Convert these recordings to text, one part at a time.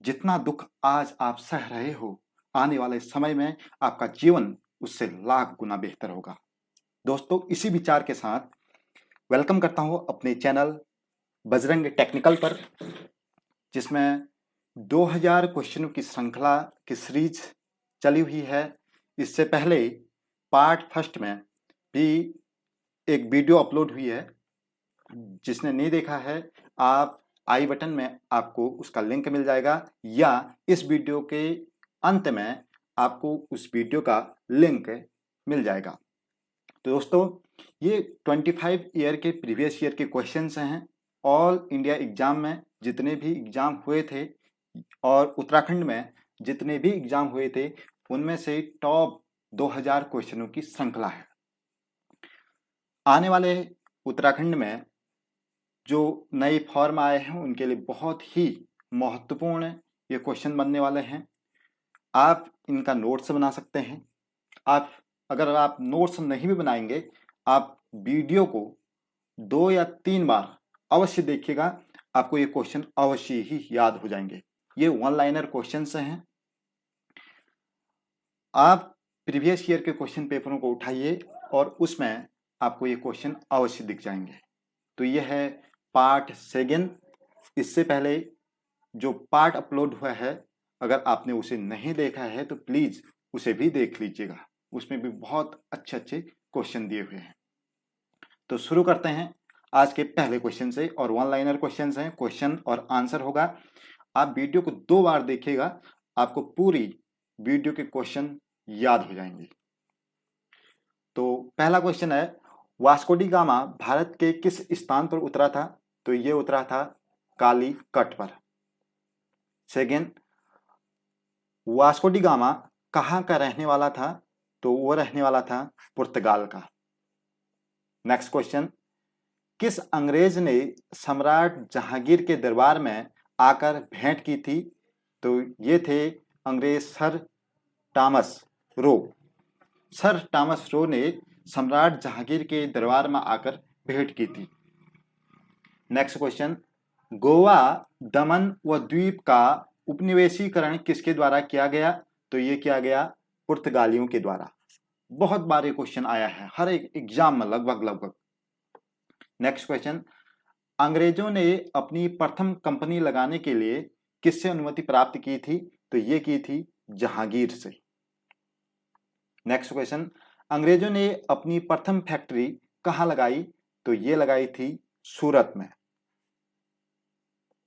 जितना दुख आज आप सह रहे हो, आने वाले समय में आपका जीवन उससे लाख गुना बेहतर होगा। दोस्तों, इसी विचार के साथ वेलकम करता हूं अपने चैनल बजरंग टेक्निकल पर, जिसमें 2000 क्वेश्चनों की श्रृंखला की सीरीज चली हुई है। इससे पहले पार्ट फर्स्ट में भी एक वीडियो अपलोड हुई है। जिसने नहीं देखा है, आप आई बटन में आपको उसका लिंक मिल जाएगा, या इस वीडियो के अंत में आपको उस वीडियो का लिंक मिल जाएगा। तो दोस्तों, ये 25 ईयर के प्रीवियस ईयर के क्वेश्चंस हैं। ऑल इंडिया एग्जाम में जितने भी एग्जाम हुए थे और उत्तराखंड में जितने भी एग्जाम हुए थे, उनमें से टॉप 2000 क्वेश्चनों की श्रृंखला है। आने वाले उत्तराखंड में जो नए फॉर्म आए हैं, उनके लिए बहुत ही महत्वपूर्ण ये क्वेश्चन बनने वाले हैं। आप इनका नोट्स बना सकते हैं। अगर आप नोट्स नहीं भी बनाएंगे, आप वीडियो को 2 या 3 बार अवश्य देखिएगा, आपको ये क्वेश्चन अवश्य ही याद हो जाएंगे। ये वन लाइनर क्वेश्चंस हैं। आप प्रीवियस ईयर के क्वेश्चन पेपरों को उठाइए और उसमें आपको ये क्वेश्चन अवश्य दिख जाएंगे। तो ये है पार्ट सेकंड। इससे पहले जो पार्ट अपलोड हुआ है, अगर आपने उसे नहीं देखा है तो प्लीज उसे भी देख लीजिएगा। उसमें भी बहुत अच्छे अच्छे क्वेश्चन दिए हुए हैं। तो शुरू करते हैं आज के पहले क्वेश्चन से, और वन लाइनर क्वेश्चन हैं। क्वेश्चन और आंसर होगा। आप वीडियो को 2 बार देखिएगा, आपको पूरी वीडियो के क्वेश्चन याद हो जाएंगे। तो पहला क्वेश्चन है, वास्को डी गामा भारत के किस स्थान पर उतरा था? तो ये उतरा था कालीकट पर। सेकेंड, वास्को डी गामा कहाँ का रहने वाला था? तो वो रहने वाला था पुर्तगाल का। नेक्स्ट क्वेश्चन, किस अंग्रेज ने सम्राट जहांगीर के दरबार में आकर भेंट की थी? तो ये थे अंग्रेज sir Thomas Roe. Sir Thomas Roe ने सम्राट जहांगीर के दरबार में आकर भेंट की थी। नेक्स्ट क्वेश्चन, गोवा, दमन व द्वीप का उपनिवेशीकरण किसके द्वारा किया गया? तो ये किया गया पुर्तगालियों के द्वारा। बहुत बार ये क्वेश्चन आया है हर एक एग्जाम में, लगभग। नेक्स्ट क्वेश्चन, अंग्रेजों ने अपनी प्रथम कंपनी लगाने के लिए किससे अनुमति प्राप्त की थी? तो ये की थी जहांगीर से। नेक्स्ट क्वेश्चन, अंग्रेजों ने अपनी प्रथम फैक्ट्री कहाँ लगाई? तो ये लगाई थी सूरत में।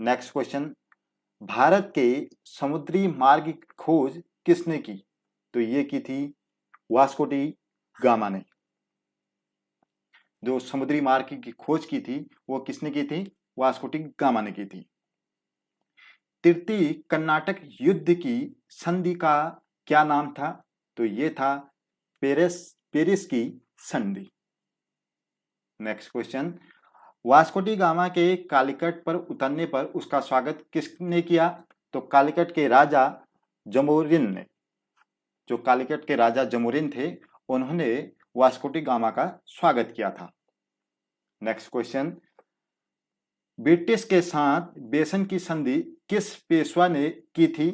नेक्स्ट क्वेश्चन, भारत के समुद्री मार्ग की खोज किसने की? तो ये की थी वास्को डी गामा ने। जो समुद्री मार्ग की खोज की थी, वो किसने की थी? वास्को डी गामा ने की थी। तृतीय कर्नाटक युद्ध की संधि का क्या नाम था? तो ये था पेरिस की संधि। Next question, Vasco D gamma के कालीकट पर उतरने पर उसका स्वागत किसने किया? तो कालीकट के राजा जमोरिन ने। जो कालीकट के राजा जमोरिन थे, उन्होंने वास्को डी गामा का स्वागत किया था। नेक्स्ट क्वेश्चन, ब्रिटिश के साथ बेसन की संधि किस पेशवा ने की थी?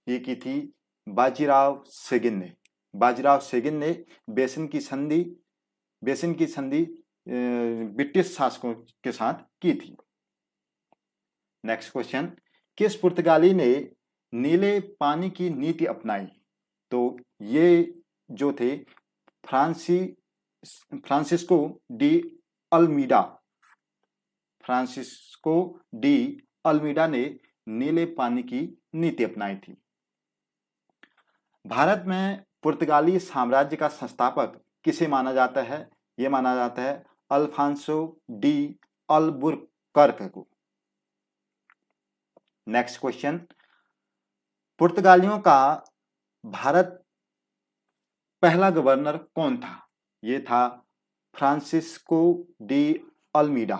ये की थी बाजीराव सेगिन ने। बाजीराव सेगिन ने बेसन की संधि ब्रिटिश शासकों के साथ की थी। नेक्स्ट क्वेश्चन, किस पुर्तगाली ने नीले पानी की नीति अपनाई? तो ये जो थे Francisco de Almeida. Francisco de Almeida ने नीले पानी की नीति अपनाई थी। भारत में पुर्तगाली साम्राज्य का संस्थापक किसे माना जाता है? यह माना जाता है अल्फांसो डी अल्बुकर्क को। नेक्स्ट क्वेश्चन, पुर्तगालियों का भारत पहला गवर्नर कौन था? यह था Francisco de Almeida.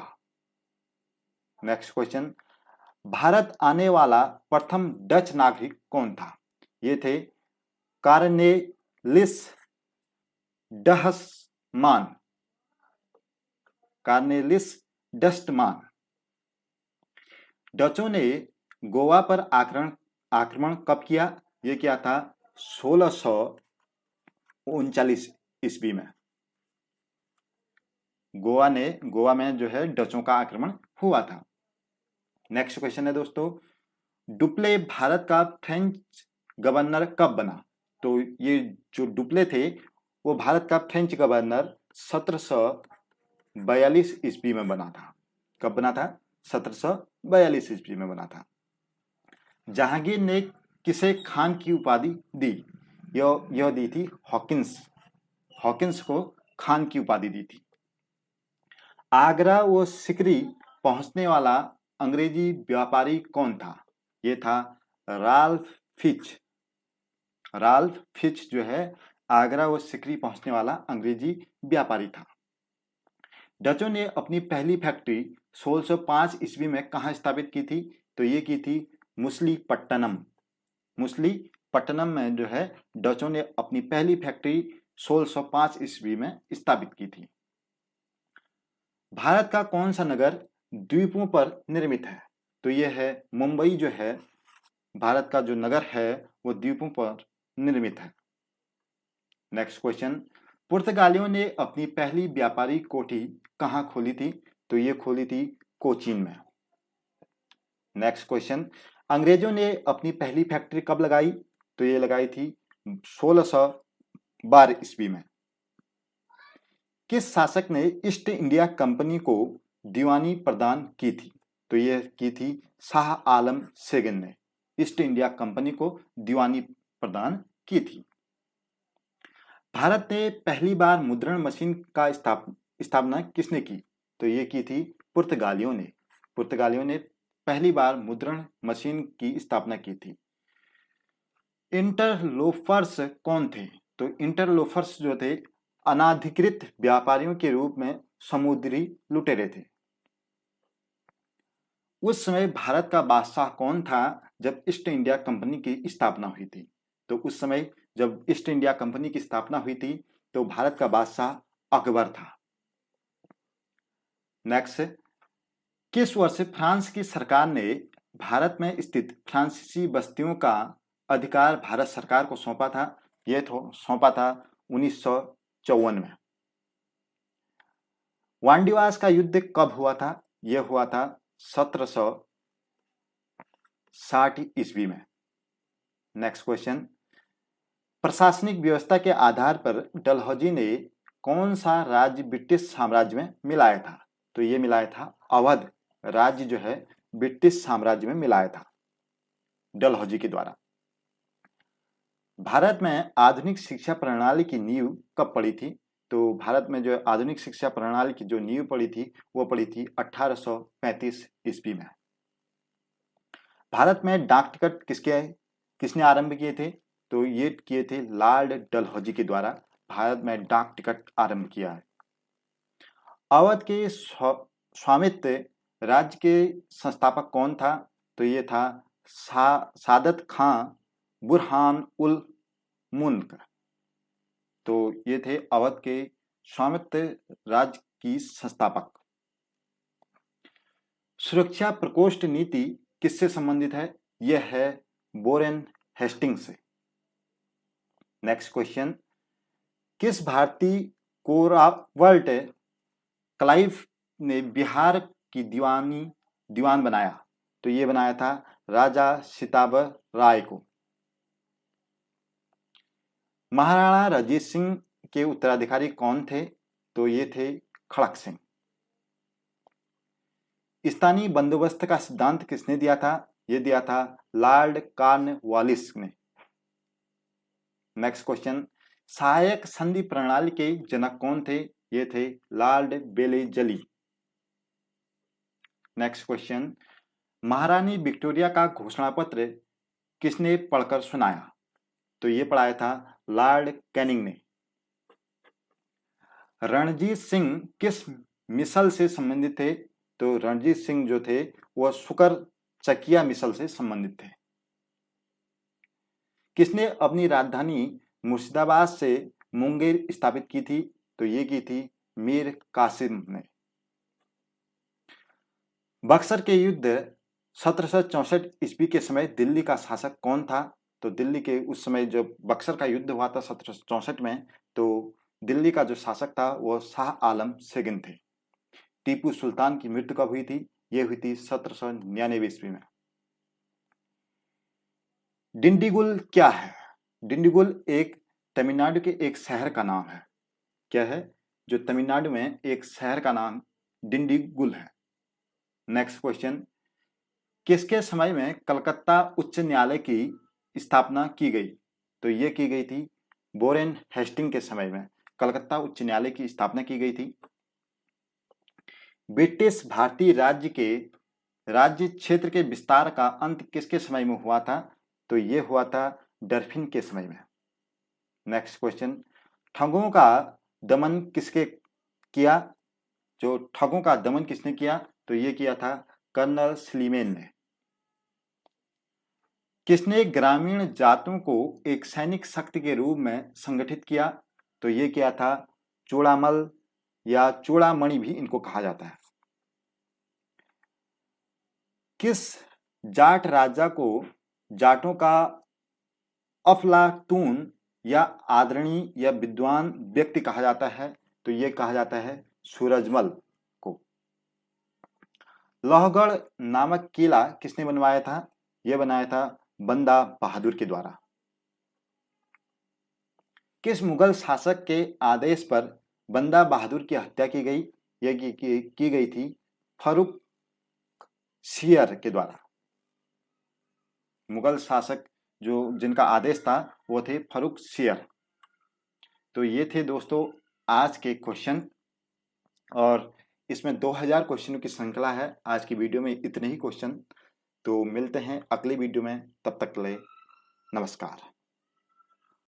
Next question, Bharat आने वाला प्रथम डच नागरिक कौन था? ये थे कार्नेलिस डहसमान। कार्नेलिस डस्टमान। डचों ने गोवा पर आक्रमण आक्रमण कब किया? ये किया था 1639 ईस्वी में। गोवा में जो है डचों का आक्रमण हुआ था। नेक्स्ट क्वेश्चन है दोस्तों, डुप्ले भारत का फ्रेंच गवर्नर कब बना? तो ये जो डुप्ले थे वो भारत का फ्रेंच गवर्नर 1742 ईस्वी में बना था। कब बना था? 1742 ईस्वी में बना था। जहांगीर ने किसे खान की उपाधि दी? यह दी थी हॉकिंस को खान की उपाधि दी थी। आगरा व सिकरी पहुंचने वाला अंग्रेजी व्यापारी कौन था? ये था राल्फ फिच जो है आगरा व सिकरी पहुंचने वाला अंग्रेजी व्यापारी था। डचों ने अपनी पहली फैक्ट्री 1605 ईस्वी में कहाँ स्थापित की थी? तो ये की थी मुसलीपट्टनम में जो है डचों ने अपनी पहली फैक्ट्री 1605 ईस्वी में स्थापित की थी। भारत का कौन सा नगर द्वीपों पर निर्मित है? तो यह है मुंबई जो है भारत का जो नगर है वो द्वीपों पर निर्मित है। नेक्स्ट क्वेश्चन, पुर्तगालियों ने अपनी पहली व्यापारी कोठी कहाँ खोली थी? तो ये खोली थी कोचीन में। नेक्स्ट क्वेश्चन, अंग्रेजों ने अपनी पहली फैक्ट्री कब लगाई? तो ये लगाई थी 1612 ईस्वी में। किस शासक ने ईस्ट इंडिया कंपनी को दीवानी प्रदान की थी? तो ये की थी शाह आलम सेगन ने ईस्ट इंडिया कंपनी को दीवानी प्रदान की थी। भारत ने पहली बार मुद्रण मशीन का स्थापना किसने की? तो ये की थी पुर्तगालियों ने पहली बार मुद्रण मशीन की स्थापना की थी। इंटरलोफर्स कौन थे? तो इंटरलोफर्स जो थे अनाधिकृत व्यापारियों के रूप में समुद्री लुटेरे थे। उस समय भारत का बादशाह कौन था जब ईस्ट इंडिया कंपनी की स्थापना हुई थी? तो उस समय जब ईस्ट इंडिया कंपनी की स्थापना हुई थी तो भारत का बादशाह अकबर था। नेक्स्ट, किस वर्ष फ्रांस की सरकार ने भारत में स्थित फ्रांसीसी बस्तियों का अधिकार भारत सरकार को सौंपा था? यह तो सौंपा था 1954 में। वांडीवास का युद्ध कब हुआ था? यह हुआ था 1760 ईस्वी में। नेक्स्ट क्वेश्चन, प्रशासनिक व्यवस्था के आधार पर डलहौजी ने कौन सा राज्य ब्रिटिश साम्राज्य में मिलाया था? तो ये मिलाया था अवध राज्य जो है ब्रिटिश साम्राज्य में मिलाया था डलहौजी के द्वारा। भारत में आधुनिक शिक्षा प्रणाली की नींव कब पड़ी थी? तो भारत में जो आधुनिक शिक्षा प्रणाली की जो नींव पड़ी थी वो पड़ी थी 1835 ईस्वी में। भारत में डाक टिकट किसने आरंभ किए थे? तो ये किए थे लॉर्ड डलहौजी के द्वारा भारत में डाक टिकट आरंभ किया है। अवध के स्वामित्व राज्य के संस्थापक कौन था? तो ये था सादत खां बुरहान उल मुल्क। तो ये थे अवध के स्वामित्व राज्य की संस्थापक। सुरक्षा प्रकोष्ठ नीति किससे संबंधित है? यह है वॉरेन हेस्टिंग्स से। नेक्स्ट क्वेश्चन, किस भारतीय कोरावर्ट क्लाइव ने बिहार की दीवान बनाया? तो ये बनाया था राजा सितावर राय को। महाराणा रंजीत सिंह के उत्तराधिकारी कौन थे? तो ये थे खड़क सिंह। स्थानीय बंदोबस्त का सिद्धांत किसने दिया था? ये दिया था लॉर्ड कॉर्नवालिस ने। नेक्स्ट क्वेश्चन, सहायक संधि प्रणाली के जनक कौन थे? ये थे लॉर्ड बेलेजली। नेक्स्ट क्वेश्चन, महारानी विक्टोरिया का घोषणा पत्र किसने पढ़कर सुनाया? तो ये पढ़ाया था लॉर्ड कैनिंग ने। रणजीत सिंह किस मिसल से संबंधित थे? तो रणजीत सिंह जो थे वह शुकर चकिया मिसल से संबंधित थे। किसने अपनी राजधानी मुर्शिदाबाद से मुंगेर स्थापित की थी? तो ये की थी मीर कासिम ने। बक्सर के युद्ध 1764 ईस्वी के समय दिल्ली का शासक कौन था? तो दिल्ली के उस समय जब बक्सर का युद्ध हुआ था 1764 में, तो दिल्ली का जो शासक था वो शाह आलम सेकंड थे। टीपू सुल्तान की मृत्यु कब हुई थी? ये हुई थी 1799 ईस्वी में। डिंडीगुल क्या है? डिंडीगुल एक तमिलनाडु के एक शहर का नाम है। क्या है? जो तमिलनाडु में एक शहर का नाम डिंडीगुल है। नेक्स्ट क्वेश्चन, किसके समय में कलकत्ता उच्च न्यायालय की स्थापना की गई? तो ये की गई थी वॉरेन हेस्टिंग के समय में कलकत्ता उच्च न्यायालय की स्थापना की गई थी। ब्रिटिश भारतीय राज्य क्षेत्र के विस्तार का अंत किसके समय में हुआ था? तो ये हुआ था डरफिन के समय में। नेक्स्ट क्वेश्चन, ठगों का दमन किसके किया? जो ठगों का दमन किसने किया? तो ये किया था कर्नल स्लीमेन ने। किसने ग्रामीण जातों को एक सैनिक शक्ति के रूप में संगठित किया? तो ये किया था चूड़ामल या चूड़ामणि भी इनको कहा जाता है। किस जाट राजा को जाटों का अफलातून या आदरणीय या विद्वान व्यक्ति कहा जाता है? तो ये कहा जाता है सूरजमल को। लोहगढ़ नामक किला किसने बनवाया था? यह बनाया था बंदा बहादुर के द्वारा। किस मुगल शासक के आदेश पर बंदा बहादुर की हत्या की गई? यह की गई थी फर्रुख सियर के द्वारा। मुगल शासक जो जिनका आदेश था वो थे फर्रुख सियर। तो ये थे दोस्तों आज के क्वेश्चन, और इसमें 2000 क्वेश्चनों की श्रृंखला है। आज की वीडियो में इतने ही क्वेश्चन। तो मिलते हैं अगली वीडियो में, तब तक के लिए नमस्कार।